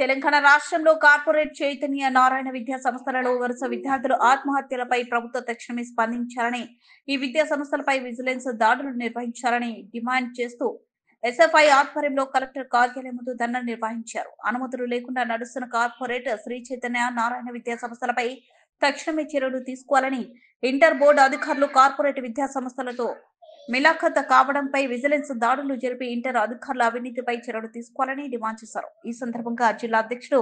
తెలంగాణ రాష్ట్రంలో కార్పొరేట్ చైతన్య నారాయణ విద్యా సంస్థలలో వరుస విద్యార్థులు ఆత్మహత్యలపై ప్రభుత్వం తక్షణమే స్పందించాలని, ఈ విద్యా సంస్థలపై విజిలెన్స్ దాడులు నిర్వహించాలని డిమాండ్ చేస్తూ ఎస్ఎఫ్ఐ ఆధ్వర్యంలో కలెక్టర్ కార్యాలయం ముందు ధర్నా నిర్వహించారు. అనుమతులు లేకుండా నడుస్తున్న కార్పొరేట్ శ్రీ చైతన్య నారాయణ విద్యా సంస్థలపై తక్షణమే చర్యలు తీసుకోవాలని, ఇంటర్ బోర్డు అధికారులు కార్పొరేట్ విద్యా సంస్థలతో మిలాఖత్ కావడంపై విజిలెన్స్ దాడులు జరిపి ఇంటర్ అధికారుల అవినీతిపై చర్యలు తీసుకోవాలని డిమాండ్ చేశారు. ఈ సందర్భంగా జిల్లా అధ్యక్షుడు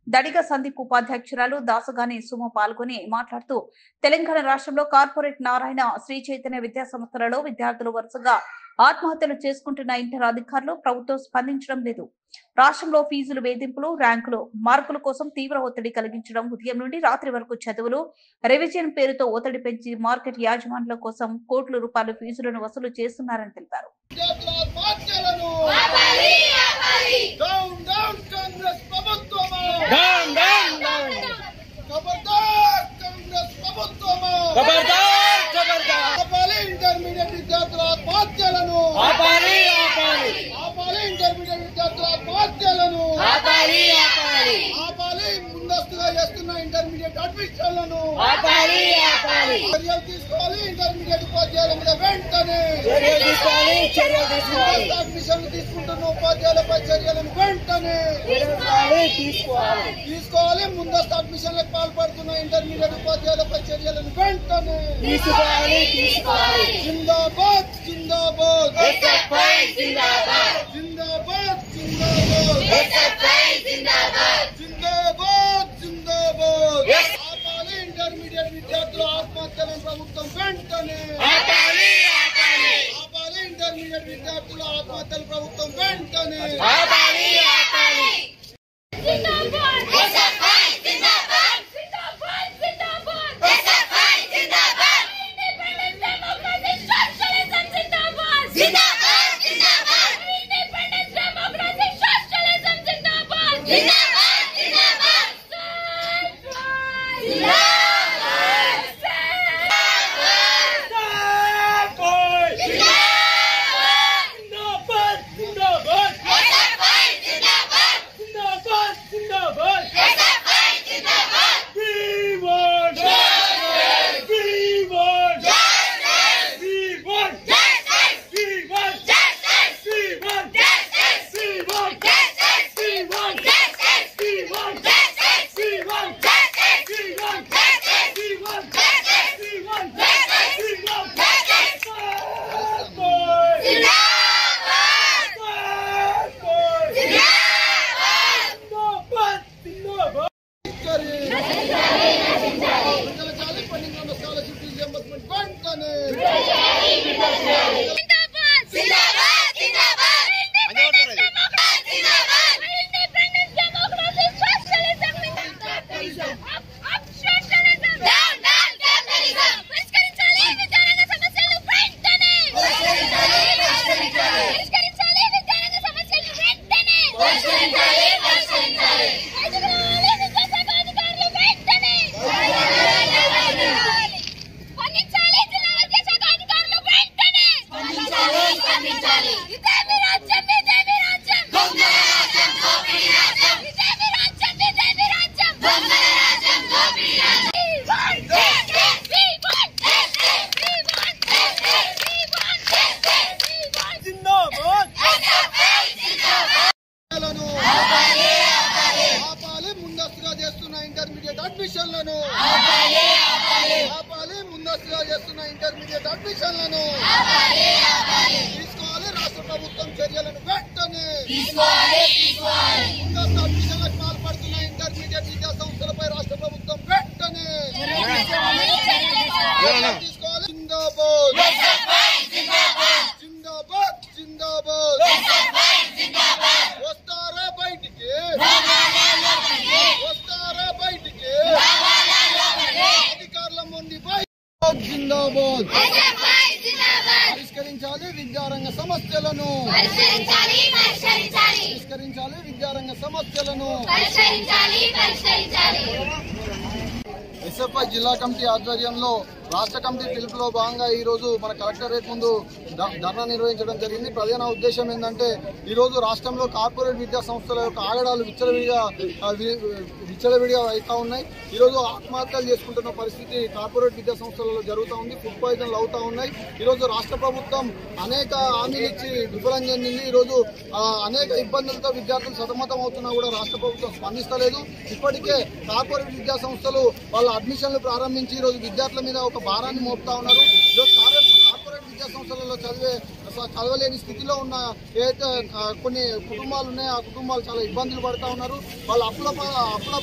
దడిగ సందీప్, ఉపాధ్యక్షురాలు దాసగాని సుమ పాల్గొని మాట్లాడుతూ, తెలంగాణ రాష్ట్రంలో కార్పొరేట్ నారాయణ శ్రీ చైతన్య విద్యా సంస్థలలో విద్యార్థులు వరుసగా ఆత్మహత్యలు చేసుకుంటున్న ఇంటర్ అధికారులు ప్రభుత్వం స్పందించడం లేదు. రాష్ట్రంలో ఫీజులు వేధింపులు, ర్యాంకులు మార్కుల కోసం తీవ్ర ఒత్తిడి కలిగించడం, ఉదయం నుండి రాత్రి వరకు చదువులు, రివిజన్ పేరుతో ఒత్తిడి పెంచి మార్కెట్ యాజమాన్యాల కోసం కోట్ల రూపాయల ఫీజులను వసూలు చేస్తున్నారని తెలిపారు. ఇంటర్మీడియట్ విద్యార్థుల ఆత్మహత్యలను ముందస్తుగా చేస్తున్న ఇంటర్మీడియట్ అడ్మిషన్లను చర్యలు తీసుకోవాలి. ఇంటర్మీడియట్ ఉపాధ్యాయుల మీద వెంటనే అడ్మిషన్లు తీసుకుంటున్న ఉపాధ్యాయులపై చర్యలను వెంటనే తీసుకోవాలి. ముందస్తు అడ్మిషన్లకు పాల్పడుతున్న ఇంటర్మీడియట్ ఉపాధ్యాయులపై చర్యలను వెంటనే జిందాబాద్ జిందాబాద్ జిందాబాద్ జిందాబాద్ జిందాబాద్ జిందాబాద్. ఆపాలి ఇంటర్మీడియట్ విద్యార్థుల ఆత్మహత్యలను ప్రభుత్వం వెంటనే ఆపాలి. ఇంటర్మీడియట్ విద్యార్థుల ఆత్మహత్యలు ప్రభుత్వం వెంటనే ఇంటర్మీడియట్ అడ్మిషన్లను తీసుకోవాలి. రాష్ట్ర ప్రభుత్వం చర్యలను వెంటనే ముందస్తు అడ్మిషన్లకు పాల్పడుతున్న ఇంటర్మీడియట్ విద్యా సంస్థలపై రాష్ట్ర ప్రభుత్వం వెంటనే తీసుకోవాలి. జిందాబాద్ జిందాబాద్ జిందాబాద్. వస్తారా బయటికి అధికారుల మొండి జిందాబాద్. పరిష్కరించాలి విద్యారంగ సమస్యలను ఎస్ఎఫ్ఐ జిల్లా కమిటీ ఆధ్వర్యంలో రాష్ట్ర కమిటీ పిలుపులో భాగంగా ఈ రోజు మన కలెక్టరేట్ ముందు ధర్నా నిర్వహించడం జరిగింది. ప్రధాన ఉద్దేశం ఏంటంటే ఈ రోజు రాష్ట్రంలో కార్పొరేట్ విద్యా సంస్థల యొక్క ఆగడాలు విచ్చలవిడిగా అవుతా ఉన్నాయి. ఈ రోజు ఆత్మహత్యలు చేసుకుంటున్న పరిస్థితి కార్పొరేట్ విద్యా సంస్థలలో జరుగుతూ ఉంది. ఫుడ్ పాయిజన్లు అవుతా ఉన్నాయి. ఈ రోజు రాష్ట్ర ప్రభుత్వం అనేక హామీలు ఇచ్చి విఫలం చెందింది. ఈ రోజు అనేక ఇబ్బందులతో విద్యార్థులు సతమతం అవుతున్నా కూడా రాష్ట్ర ప్రభుత్వం స్పందిస్తలేదు. ఇప్పటికే కార్పొరేట్ విద్యా సంస్థలు వాళ్ళ అడ్మిషన్లు ప్రారంభించి ఈ రోజు విద్యార్థుల మీద ఒక భారాన్ని మోపుతా ఉన్నారు. ఈరోజు కార్పొరేట్ విద్యా సంస్థలలో చదవలేని స్థితిలో ఉన్న ఏదైతే కొన్ని కుటుంబాలు ఉన్నాయో ఆ కుటుంబాలు చాలా ఇబ్బందులు పడుతూ ఉన్నారు. వాళ్ళ అప్పుల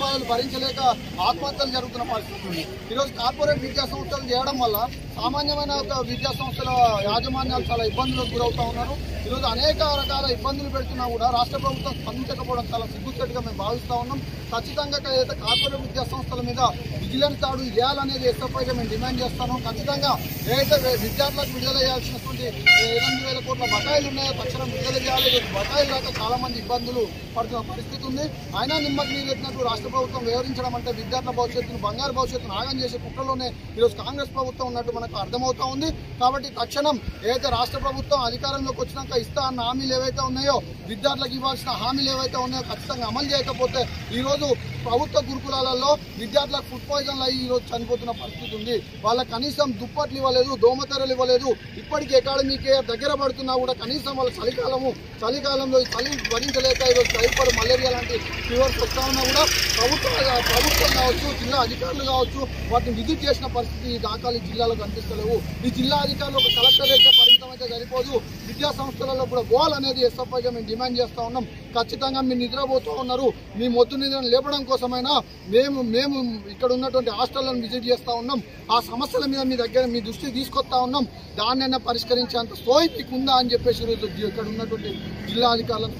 బాధలు భరించలేక ఆత్మహత్యలు జరుగుతున్న పరిస్థితి ఉంది. ఈరోజు కార్పొరేట్ విద్యా సంస్థలు చేయడం వల్ల సామాన్యమైన విద్యా సంస్థల యాజమాన్యాలు చాలా ఇబ్బందులకు గురవుతా ఉన్నారు. ఈరోజు అనేక రకాల ఇబ్బందులు పెడుతున్నా కూడా రాష్ట్ర ప్రభుత్వం స్పందించకపోవడం చాలా సిగ్గుచేటుగా మేము భావిస్తూ ఉన్నాం. ఖచ్చితంగా ఏదైతే కార్పొరేట్ విద్యా సంస్థల మీద విజిలెన్స్ దాడులు చేయాలనేది ఎస్ఎఫ్ఐగా మేము డిమాండ్ చేస్తాము. ఖచ్చితంగా ఏదైతే విద్యార్థులకు విడుదల చేయాల్సినటువంటి 8,000 కోట్ల బకాయిలు ఉన్నాయో తక్షణం విడుదల చేయాలి. బకాయిలు దాకా చాలా మంది ఇబ్బందులు పడుతున్న పరిస్థితి ఉంది. అయినా నిమ్మకు నీరెత్తినట్టు రాష్ట్ర ప్రభుత్వం వ్యవహరించడం అంటే విద్యార్థుల భవిష్యత్తును బంగారు భవిష్యత్తును ఆగం చేసే కుట్రలోనే ఈరోజు కాంగ్రెస్ ప్రభుత్వం ఉన్నట్టు మనకు అర్థమవుతా ఉంది. కాబట్టి తక్షణం ఏదైతే రాష్ట్ర ప్రభుత్వం అధికారంలోకి వచ్చినాక ఇస్తా అన్న హామీలు ఏవైతే ఉన్నాయో విద్యార్థులకు ఇవ్వాల్సిన హామీలు ఏవైతే ఉన్నాయో ఖచ్చితంగా అమలు చేయకపోతే ఈ రోజు ప్రభుత్వ గురుకులాలలో విద్యార్థులకు ఫుడ్ పాయిజన్లు అయ్యి ఈరోజు చనిపోతున్న పరిస్థితి ఉంది. వాళ్ళకి కనీసం దుప్పట్లు ఇవ్వలేదు, దోమతెరలు ఇవ్వలేదు. ఇప్పటికీ అకాడమీకే దగ్గర పడుతున్నా కూడా కనీసం వాళ్ళ చలికాలంలో చలి భరించలేక ఈరోజు టైఫాయిడ్, మలేరియా లాంటి ఫీవర్స్ వస్తా ఉన్నా కూడా ప్రభుత్వం కావచ్చు, జిల్లా అధికారులు కావచ్చు వాటిని విజిట్ చేసిన పరిస్థితి ఈ దాఖలు జిల్లాలో కనిపిస్తలేవు. ఈ జిల్లా అధికారులు ఒక కలెక్టరేట్ పరిమితం అయితే సరిపోదు. విద్యా సంస్థలలో కూడా పోవాలనేది ఎస్ఎఫ్ఐగా మేము డిమాండ్ చేస్తా ఉన్నాం. ఖచ్చితంగా మీరు నిద్రపోతూ ఉన్నారు. మీ మొద్దు నిద్రను లేపడం కోసమైనా మేము ఇక్కడ ఉన్నటువంటి హాస్టళ్లను విజిట్ చేస్తూ ఉన్నాం. ఆ సమస్యల మీద మీ దృష్టికి తీసుకొస్తా ఉన్నాం. దాన్నైనా పరిష్కరించేంత స్థోయి మీకు ఉందా అని చెప్పేసి ఈరోజు ఇక్కడ ఉన్నటువంటి జిల్లా అధికారులను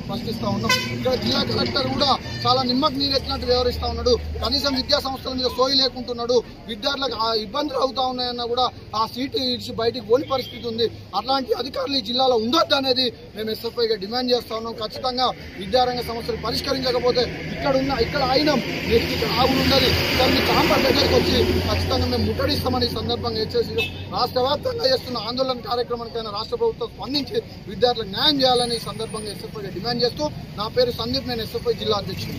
ప్రశ్నిస్తూ ఉన్నాం. ఇక్కడ జిల్లా కలెక్టర్ కూడా చాలా నిమ్మకు నీరెత్తినట్టు వ్యవహరిస్తూ ఉన్నాడు. కనీసం విద్యా సంస్థల మీద సోయి లేకుంటున్నాడు. విద్యార్థులకు ఇబ్బందులు అవుతా ఉన్నాయన్నా కూడా ఆ సీటు ఇచ్చి బయటికి పోని పరిస్థితి ఉంది. అట్లాంటి అధికారులు ఈ జిల్లాలో ఉండొద్దు అనేది మేము ఎస్ఎఫ్ఐగా డిమాండ్ చేస్తా ఉన్నాం. ఖచ్చితంగా విద్యారంగ సమస్యలు పరిష్కరించకపోతే ఇక్కడ అయినాం నెక్స్ట్ ఇక్కడ ఆవులు ఉన్నది దాన్ని కాంపర్ దగ్గరికి వచ్చి ఖచ్చితంగా మేము ముట్టడిస్తామని ఈ సందర్భంగా హెచ్చరిసి రాష్ట్ర వ్యాప్తంగా చేస్తున్న ఆందోళన కార్యక్రమానికైనా రాష్ట్ర ప్రభుత్వం స్పందించి విద్యార్థులకు న్యాయం చేయాలని ఈ సందర్భంగా ఎస్ఎఫ్ఐగా డిమాండ్ చేస్తూ నా పేరు సందీప్, నేను ఎస్ఎఫ్ఐ జిల్లా అధ్యక్షుడు.